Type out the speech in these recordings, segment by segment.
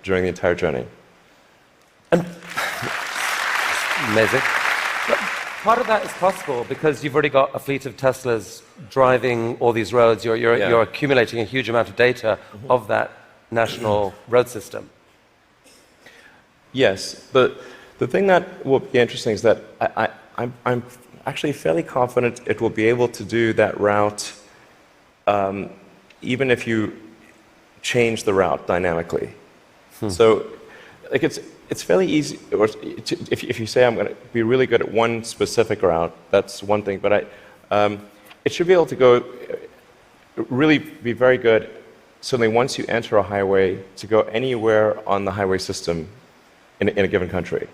during the entire journey. And amazing. But part of that is possible because you've already got a fleet of Teslas driving all these roads. You're accumulating a huge amount of data of that national road system. Yes, but the thing that will be interesting is that I'm actually fairly confident it will be able to do that route even if you change the route dynamically. So, like it's fairly easy. If you say I'm going to be really good at one specific route, that's one thing. But it should be able to go really be very good. Certainly, once you enter a highway, to go anywhere on the highway system in a given country.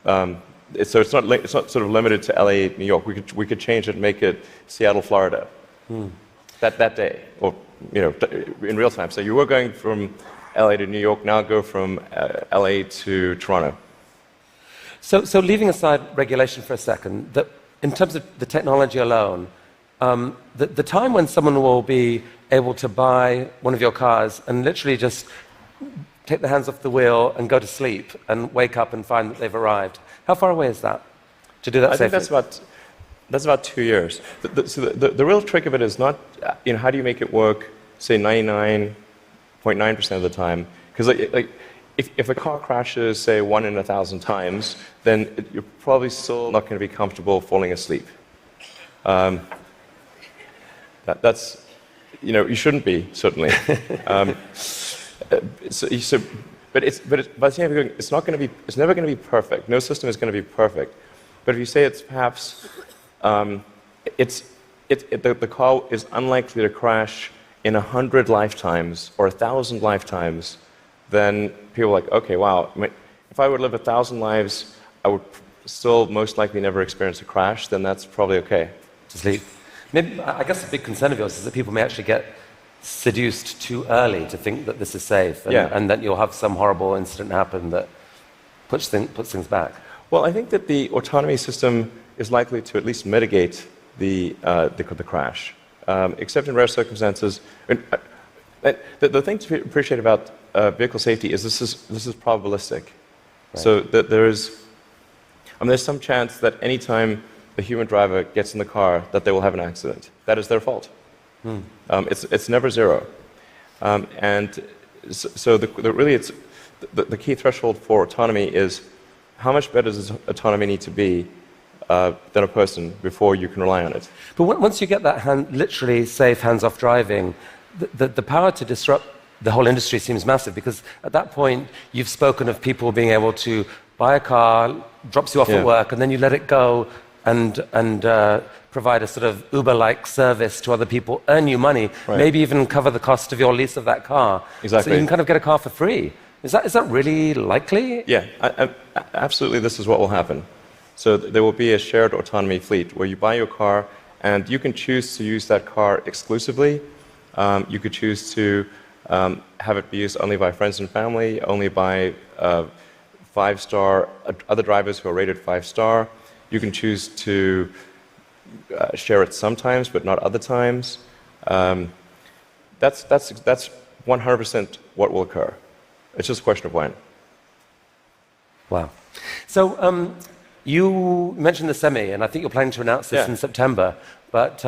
So it's not sort of limited to LA, New York. We could change it and make it Seattle, Florida, that day, or in real time. So you were going from LA to New York, now go from LA to Toronto. So leaving aside regulation for a second, in terms of the technology alone, the time when someone will be able to buy one of your cars and literally just take their hands off the wheel and go to sleep and wake up and find that they've arrived, how far away is that to do that safely? I think that's about 2 years. So the real trick of it is not, how do you make it work, say 99.9% of the time? Because if a car crashes, say 1 in 1,000 times, then you're probably still not going to be comfortable falling asleep. That's, you shouldn't be, certainly. But by the same time, it's never going to be perfect. No system is going to be perfect. But if you say it's perhaps, the car is unlikely to crash in 100 lifetimes or 1,000 lifetimes, then people are like, okay, wow, if I would live 1,000 lives, I would still most likely never experience a crash, then that's probably okay. To sleep. Maybe, I guess the big concern of yours is that people may actually get seduced too early to think that this is safe, and that you'll have some horrible incident happen that puts things back. Well, I think that the autonomy system is likely to at least mitigate the crash, except in rare circumstances. The thing to appreciate about vehicle safety is this is probabilistic. Right. So that there's some chance that any time the human driver gets in the car that they will have an accident. That is their fault. It's never zero. And so the key threshold for autonomy is how much better does autonomy need to be than a person before you can rely on it. But once you get that literally safe hands-off driving, the power to disrupt the whole industry seems massive, because at that point you've spoken of people being able to buy a car, drops you off at work, and then you let it go and provide a sort of Uber-like service to other people, earn you money, maybe even cover the cost of your lease of that car. Exactly. So you can kind of get a car for free. Is that really likely? Yeah, absolutely. This is what will happen. So there will be a shared autonomy fleet where you buy your car and you can choose to use that car exclusively. You could choose to have it be used only by friends and family, only by 5-star other drivers who are rated 5-star. You can choose to share it sometimes, but not other times. That's 100% what will occur. It's just a question of when. Wow. So you mentioned the Semi, and I think you're planning to announce this in September, but